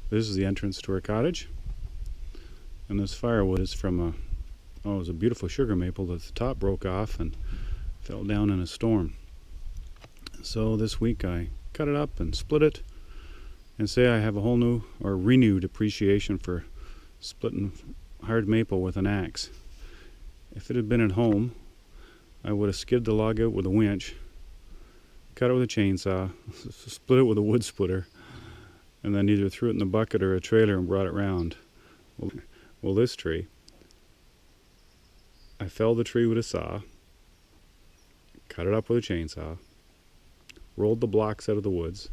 This is the entrance to our cottage, and this firewood is from it was a beautiful sugar maple that the top broke off and fell down in a storm. So this week I cut it up and split it, and say I have a whole new or renewed appreciation for splitting hard maple with an axe. If it had been at home, I would have skidded the log out with a winch, cut it with a chainsaw, split it with a wood splitter, and then either threw it in the bucket or a trailer and brought it round. Well, this tree, I felled the tree with a saw, cut it up with a chainsaw, rolled the blocks out of the woods,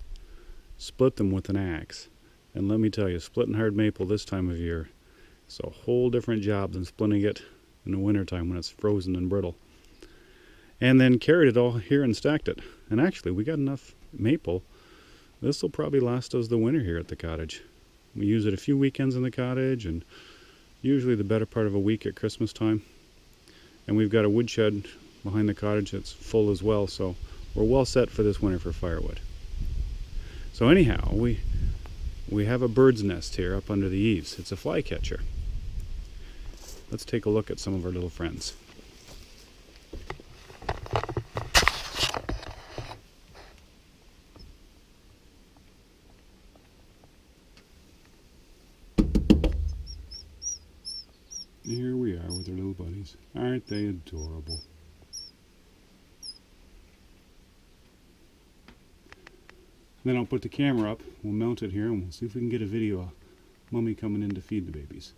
split them with an axe, and let me tell you, splitting hard maple this time of year is a whole different job than splitting it in the wintertime when it's frozen and brittle. And then carried it all here and stacked it. And actually, we got enough maple. This will probably last us the winter here at the cottage. We use it a few weekends in the cottage, and usually the better part of a week at Christmas time. And we've got a woodshed behind the cottage that's full as well, so we're well set for this winter for firewood. So anyhow, we have a bird's nest here up under the eaves. It's a flycatcher. Let's take a look at some of our little friends. Here we are with our little buddies. Aren't they adorable? Then I'll put the camera up, we'll mount it here, and we'll see if we can get a video of Mummy coming in to feed the babies.